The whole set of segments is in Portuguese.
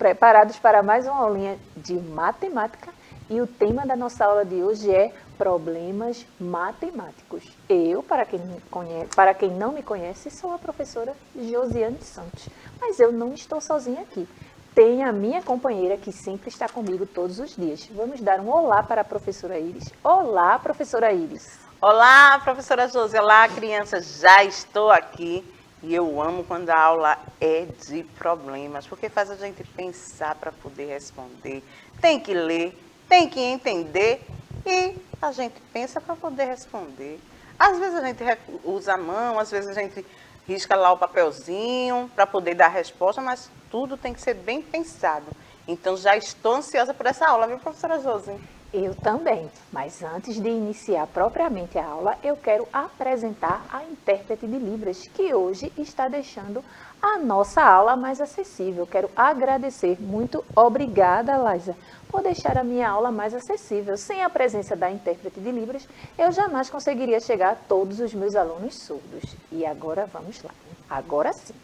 preparados para mais uma aulinha de matemática e o tema da nossa aula de hoje é problemas matemáticos. Eu, para quem não me conhece, sou a professora Josiane Santos, mas eu não estou sozinha aqui. Tem a minha companheira que sempre está comigo todos os dias. Vamos dar um olá para a professora Iris. Olá, professora Iris. Olá, professora Josi. Olá, crianças. Já estou aqui e eu amo quando a aula é de problemas, porque faz a gente pensar para poder responder. Tem que ler, tem que entender e a gente pensa para poder responder. Às vezes a gente usa a mão, às vezes a gente risca lá o papelzinho para poder dar a resposta, mas tudo tem que ser bem pensado. Então já estou ansiosa por essa aula, viu, professora Josi? Eu também, mas antes de iniciar propriamente a aula, eu quero apresentar a intérprete de Libras, que hoje está deixando a nossa aula mais acessível. Quero agradecer, muito obrigada, Laisa, por deixar a minha aula mais acessível. Sem a presença da intérprete de Libras, eu jamais conseguiria chegar a todos os meus alunos surdos. E agora vamos lá, agora sim.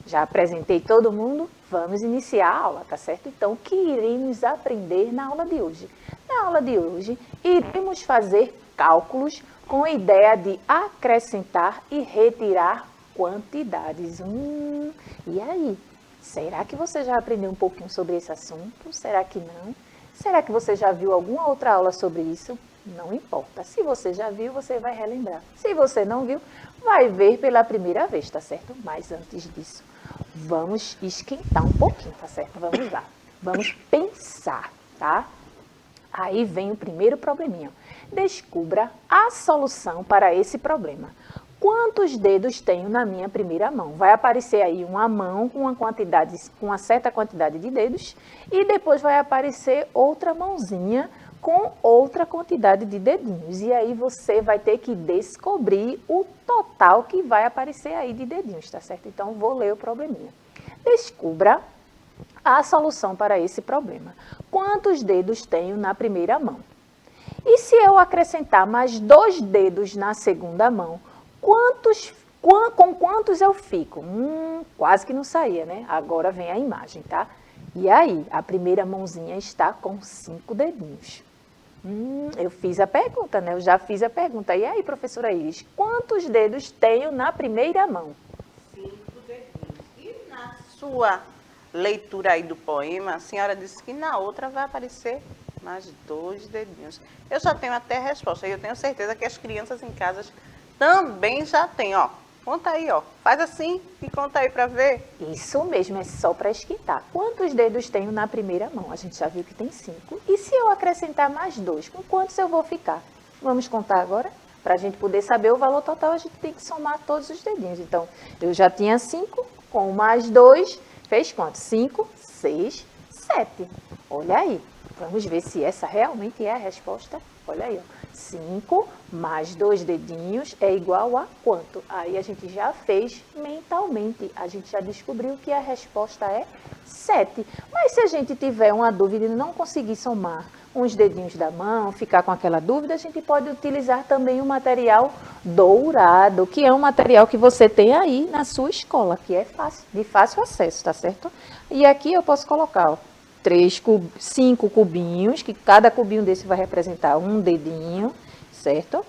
Já apresentei todo mundo, vamos iniciar a aula, tá certo? Então, o que iremos aprender na aula de hoje? Na aula de hoje, iremos fazer cálculos com a ideia de acrescentar e retirar quantidades. E aí? Será que você já aprendeu um pouquinho sobre esse assunto? Será que não? Será que você já viu alguma outra aula sobre isso? Não importa. Se você já viu, você vai relembrar. Se você não viu, vai ver pela primeira vez, tá certo? Mas antes disso, vamos esquentar um pouquinho, tá certo? Vamos lá. Vamos pensar, tá? Aí vem o primeiro probleminha. Descubra a solução para esse problema. Quantos dedos tenho na minha primeira mão? Vai aparecer aí uma mão com uma certa quantidade de dedos e depois vai aparecer outra mãozinha com outra quantidade de dedinhos. E aí você vai ter que descobrir o total que vai aparecer aí de dedinhos, tá certo? Então, vou ler o probleminha. Descubra a solução para esse problema. Quantos dedos tenho na primeira mão? E se eu acrescentar mais 2 dedos na segunda mão, com quantos eu fico? Quase que não saía, né? Agora vem a imagem, tá? E aí, a primeira mãozinha está com 5 dedinhos. Eu fiz a pergunta, né? Eu já fiz a pergunta. E aí, professora Iris, quantos dedos tenho na primeira mão? 5 dedinhos. E na sua leitura aí do poema, a senhora disse que na outra vai aparecer mais 2 dedinhos. Eu já tenho até a resposta e eu tenho certeza que as crianças em casa também já têm, ó. Conta aí, ó. Faz assim e conta aí para ver. Isso mesmo, é só para esquentar. Quantos dedos tenho na primeira mão? A gente já viu que tem 5. E se eu acrescentar mais 2, com quantos eu vou ficar? Vamos contar agora? Para a gente poder saber o valor total, a gente tem que somar todos os dedinhos. Então, eu já tinha 5, com mais 2, fez quanto? 5, 6, 7. Olha aí. Vamos ver se essa realmente é a resposta. Olha aí, ó. 5 mais 2 dedinhos é igual a quanto? Aí a gente já fez mentalmente. A gente já descobriu que a resposta é 7. Mas se a gente tiver uma dúvida e não conseguir somar uns dedinhos da mão, ficar com aquela dúvida, a gente pode utilizar também o material dourado, que é um material que você tem aí na sua escola, que é fácil, de fácil acesso, tá certo? E aqui eu posso colocar, ó, 5 cubinhos, que cada cubinho desse vai representar um dedinho, certo?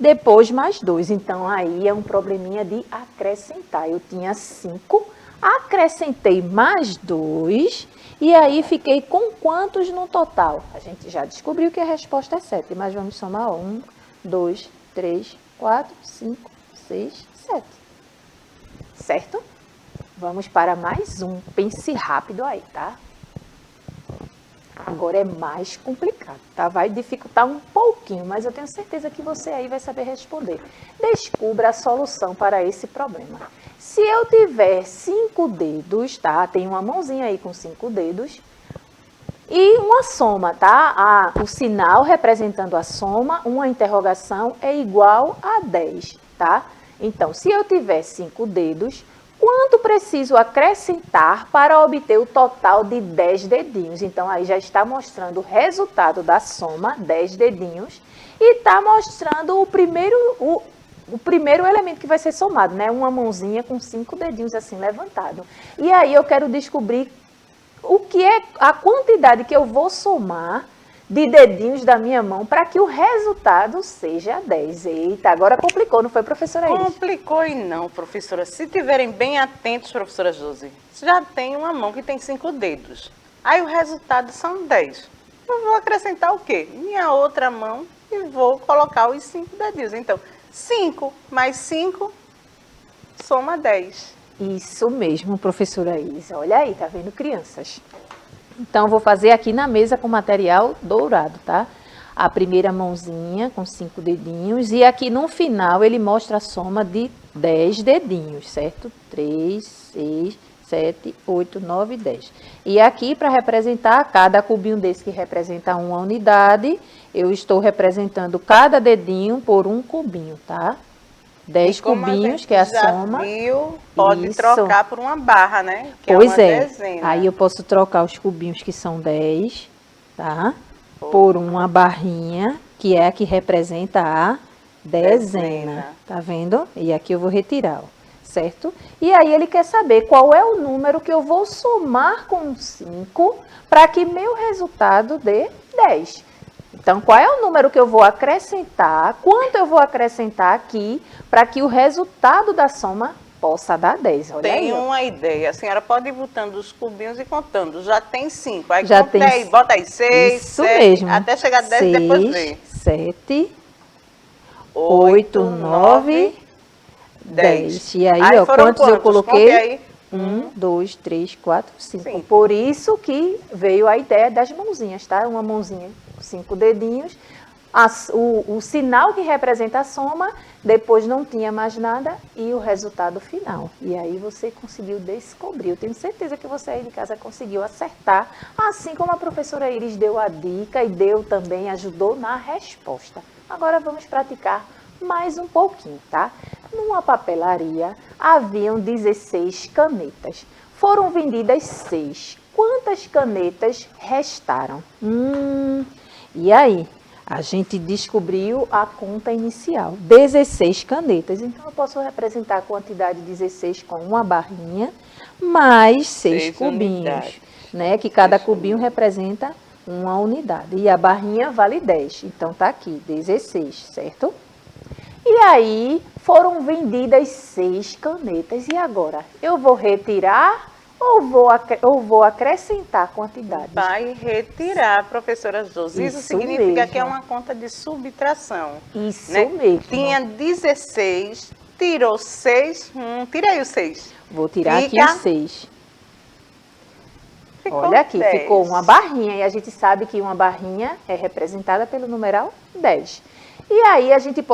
Depois mais 2, então aí é um probleminha de acrescentar. Eu tinha 5, acrescentei mais 2, e aí fiquei com quantos no total? A gente já descobriu que a resposta é 7, mas vamos somar 1, 2, 3, 4, 5, 6, 7. Certo? Vamos para mais um. Pense rápido aí, tá? Agora é mais complicado, tá? Vai dificultar um pouquinho, mas eu tenho certeza que você aí vai saber responder. Descubra a solução para esse problema. Se eu tiver 5 dedos, tá? Tem uma mãozinha aí com 5 dedos e uma soma, tá? O sinal representando a soma, uma interrogação, é igual a 10, tá? Então, se eu tiver 5 dedos, quanto preciso acrescentar para obter o total de 10 dedinhos? Então, aí já está mostrando o resultado da soma, 10 dedinhos, e está mostrando o primeiro elemento que vai ser somado, né? Uma mãozinha com 5 dedinhos assim levantado. E aí eu quero descobrir o que é a quantidade que eu vou somar de dedinhos da minha mão para que o resultado seja 10. Eita, agora complicou, não foi, professora Iris? Complicou e não, professora. Se tiverem bem atentos, professora Josi, já tem uma mão que tem 5 dedos. Aí o resultado são 10. Eu vou acrescentar o quê? Minha outra mão e vou colocar os 5 dedinhos. Então, 5 mais 5 soma 10. Isso mesmo, professora Iris. Olha aí, tá vendo, crianças? Então, vou fazer aqui na mesa com material dourado, tá? A primeira mãozinha com 5 dedinhos e aqui no final ele mostra a soma de 10 dedinhos, certo? 3, 6, 7, 8, 9, 10. E aqui, para representar cada cubinho desse que representa uma unidade, eu estou representando cada dedinho por um cubinho, tá? 10 cubinhos, que é a soma. Viu, pode Isso. trocar por uma barra, né? Que Pois é uma é. dezena. Aí eu posso trocar os cubinhos que são 10, tá? Por uma barrinha, que é a que representa a dezena. Tá vendo? E aqui eu vou retirar, ó, certo? E aí ele quer saber qual é o número que eu vou somar com 5 para que meu resultado dê 10. Então, qual é o número que eu vou acrescentar, quanto eu vou acrescentar aqui, para que o resultado da soma possa dar 10. Olha Tem aí, ó. uma ideia. A senhora pode ir botando os cubinhos e contando. Já tem 5. Aí Já conta tem aí, bota aí 6, Isso 7, mesmo. até chegar a 10 e depois vê. 7, 8, 9, 10. E aí, ó, foram quantos eu Conte coloquei? aí. 1, 2, 3, 4, 5. Cinco. Por isso que veio a ideia das mãozinhas, tá? Uma mãozinha com 5 dedinhos. O sinal que representa a soma, depois não tinha mais nada e o resultado final. E aí você conseguiu descobrir. Eu tenho certeza que você aí de casa conseguiu acertar, assim como a professora Iris deu a dica e deu também, ajudou na resposta. Agora vamos praticar mais um pouquinho, tá? Numa papelaria haviam 16 canetas. Foram vendidas 6. Quantas canetas restaram? E aí? A gente descobriu a conta inicial, 16 canetas. Então, eu posso representar a quantidade 16 com uma barrinha, mais 6 cubinhos, unidades. né? Que cada cubinho representa uma unidade. E a barrinha vale 10. Então, tá aqui, 16, certo? E aí, foram vendidas 6 canetas. E agora? Eu vou retirar ou vou acrescentar quantidades? Vai retirar, professora Josi. Isso significa mesmo. que é uma conta de subtração. Isso né? mesmo. Tinha 16, tirou 6. Tira aí o 6. Vou tirar Fica- aqui os 6. Ficou Olha aqui, 10. ficou uma barrinha. E a gente sabe que uma barrinha é representada pelo numeral 10. E aí a gente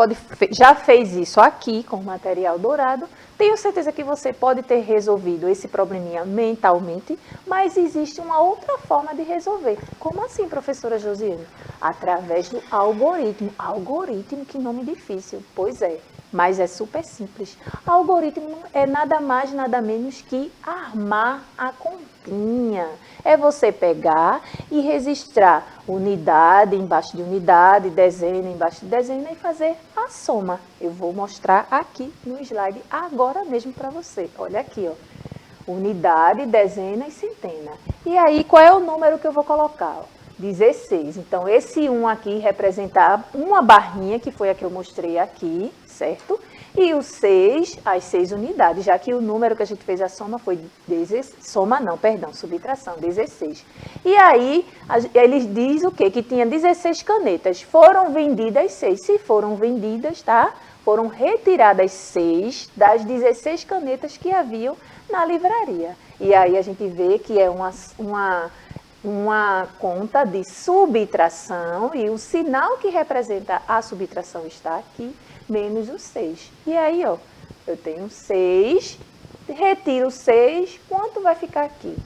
já fez isso aqui com o material dourado. Tenho certeza que você pode ter resolvido esse probleminha mentalmente, mas existe uma outra forma de resolver. Como assim, professora Josiane? Através do algoritmo. Algoritmo, que nome difícil. Pois é, mas é super simples. Algoritmo é nada mais, nada menos que armar a continha. É você pegar e registrar unidade embaixo de unidade, dezena embaixo de dezena e fazer a soma. Eu vou mostrar aqui no slide agora mesmo para você. Olha aqui, ó. Unidade, dezena e centena. E aí, qual é o número que eu vou colocar? 16. Então, esse 1 aqui representa uma barrinha, que foi a que eu mostrei aqui, certo? E o 6, as 6 unidades, já que o número que a gente fez a soma foi subtração, 16. E aí, eles diz o quê? Que tinha 16 canetas. Foram vendidas 6. Se foram vendidas, tá? Foram retiradas 6 das 16 canetas que haviam na livraria. E aí a gente vê que é uma conta de subtração e o sinal que representa a subtração está aqui, menos o 6. E aí, ó, eu tenho 6, retiro 6, quanto vai ficar aqui?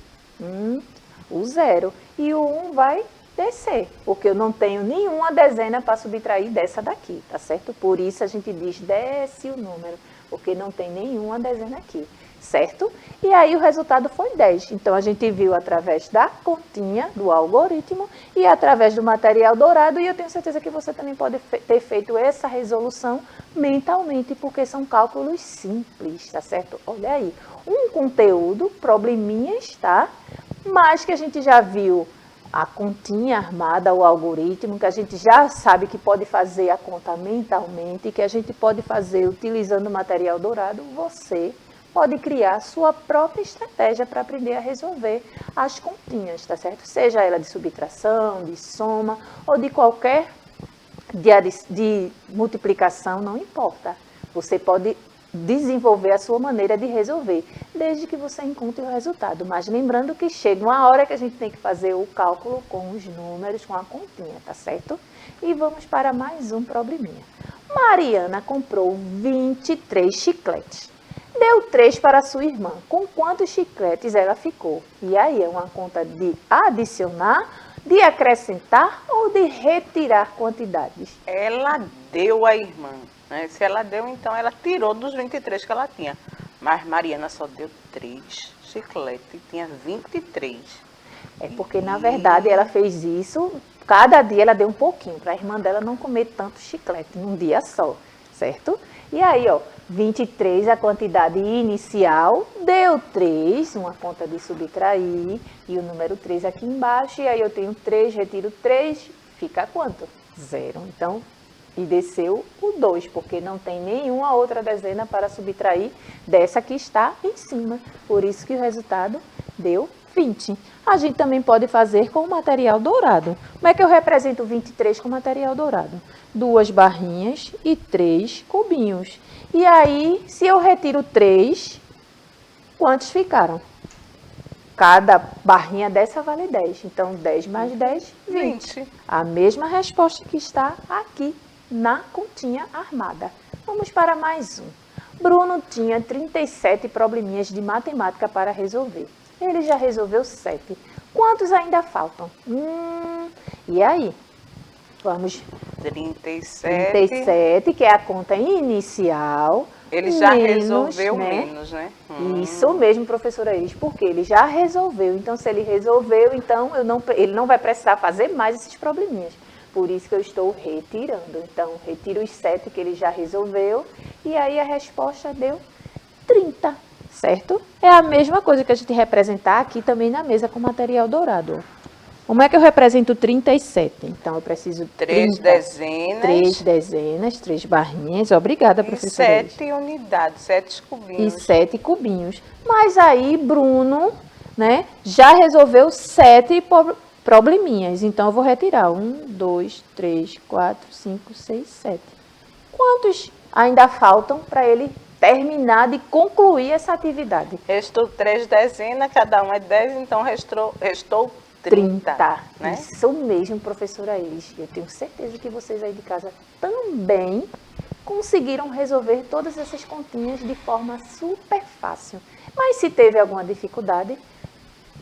O 0. E o 1 vai descer, porque eu não tenho nenhuma dezena para subtrair dessa daqui, tá certo? Por isso a gente diz desce o número, porque não tem nenhuma dezena aqui. certo? E aí o resultado foi 10. Então, a gente viu através da continha, do algoritmo, e através do material dourado, e eu tenho certeza que você também pode ter feito essa resolução mentalmente, porque são cálculos simples, tá certo? Olha aí, um conteúdo, probleminhas, tá? Mas que a gente já viu a continha armada, o algoritmo, que a gente já sabe que pode fazer a conta mentalmente, que a gente pode fazer utilizando o material dourado, você pode criar sua própria estratégia para aprender a resolver as continhas, tá certo? Seja ela de subtração, de soma ou de qualquer de multiplicação, não importa. Você pode desenvolver a sua maneira de resolver, desde que você encontre o resultado. Mas lembrando que chega uma hora que a gente tem que fazer o cálculo com os números, com a continha, tá certo? E vamos para mais um probleminha. Mariana comprou 23 chicletes. Deu 3 para sua irmã. Com quantos chicletes ela ficou? E aí, é uma conta de adicionar, de acrescentar ou de retirar quantidades? Ela deu à irmã, né? Se ela deu, então ela tirou dos 23 que ela tinha. Mas Mariana só deu 3 chicletes e tinha 23. É porque, na verdade, ela fez isso, cada dia ela deu um pouquinho, para a irmã dela não comer tanto chiclete num dia só, certo? E aí, ó, 23, a quantidade inicial, deu 3, uma conta de subtrair, e o número 3 aqui embaixo, e aí eu tenho 3, retiro 3, fica quanto? 0. Então, e desceu o 2, porque não tem nenhuma outra dezena para subtrair dessa que está em cima. Por isso que o resultado deu 20. A gente também pode fazer com o material dourado. Como é que eu represento 23 com material dourado? 2 barrinhas e 3 cubinhos. E aí, se eu retiro 3, quantos ficaram? Cada barrinha dessa vale 10. Então, 10 mais 10, 20. A mesma resposta que está aqui na continha armada. Vamos para mais um. Bruno tinha 37 probleminhas de matemática para resolver. Ele já resolveu 7. Quantos ainda faltam? E aí? Vamos. 37, que é a conta inicial. Ele já resolveu menos, né? Isso mesmo, professora Iris, porque ele já resolveu. Então, se ele resolveu, então ele não vai precisar fazer mais esses probleminhas. Por isso que eu estou retirando. Então, retiro os 7 que ele já resolveu. E aí a resposta deu 30, certo? É a mesma coisa que a gente representar aqui também na mesa com material dourado. Como é que eu represento 37? Então, eu preciso 3 dezenas. 3 dezenas, 3 barrinhas. Obrigada, professora. E 7 unidades, 7 cubinhos. E 7 cubinhos. Mas aí, Bruno, né, já resolveu 7 probleminhas. Então, eu vou retirar 1, 2, 3, 4, 5, 6, 7. Quantos ainda faltam para ele terminar de concluir essa atividade? Restou 3 dezenas, cada um é 10, então restou 30, né? Isso mesmo, professora Iris. Eu tenho certeza que vocês aí de casa também conseguiram resolver todas essas continhas de forma super fácil. Mas se teve alguma dificuldade,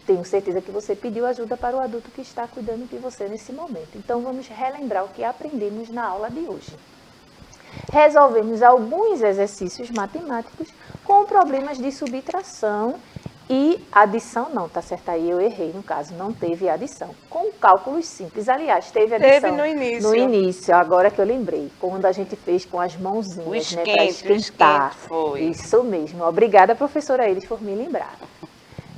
tenho certeza que você pediu ajuda para o adulto que está cuidando de você nesse momento. Então, vamos relembrar o que aprendemos na aula de hoje. Resolvemos alguns exercícios matemáticos com problemas de subtração e adição, não, tá certo? Aí eu errei, no caso, não teve adição. Com cálculos simples. Aliás, teve adição. Teve no início. No início, agora que eu lembrei. Quando a gente fez com as mãozinhas, né? Para esquentar. Foi. Isso mesmo. Obrigada, professora Iris, por me lembrar.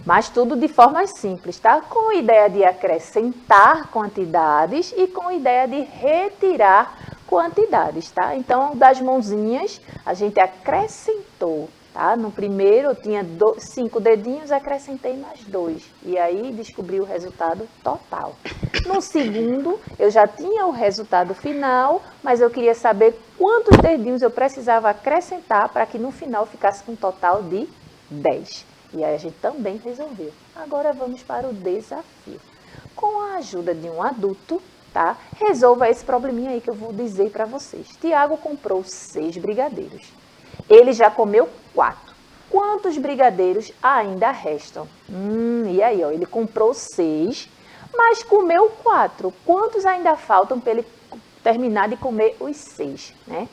Mas tudo de forma simples, tá? Com a ideia de acrescentar quantidades e com a ideia de retirar quantidades, tá? Então, das mãozinhas, a gente acrescentou. Tá? No primeiro eu tinha 5 dedinhos, acrescentei mais 2. E aí descobri o resultado total. No segundo, eu já tinha o resultado final, mas eu queria saber quantos dedinhos eu precisava acrescentar para que no final ficasse com um total de 10. E aí a gente também resolveu. Agora vamos para o desafio. Com a ajuda de um adulto, tá? Resolva esse probleminha aí que eu vou dizer para vocês. Tiago comprou 6 brigadeiros. Ele já comeu 4. Quantos brigadeiros ainda restam? E aí, ó, ele comprou 6, mas comeu 4. Quantos ainda faltam para ele terminar de comer os 6, né?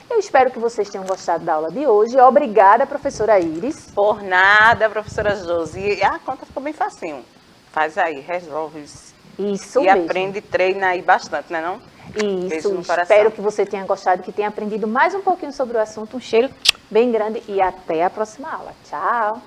Eu espero que vocês tenham gostado da aula de hoje. Obrigada, professora Iris. Por nada, professora Josi. A conta ficou bem facinho. Faz aí, resolve isso. Isso e mesmo. Aprende e treina aí bastante, né não? Isso, espero que você tenha gostado, que tenha aprendido mais um pouquinho sobre o assunto. Um cheiro bem grande e até a próxima aula. Tchau!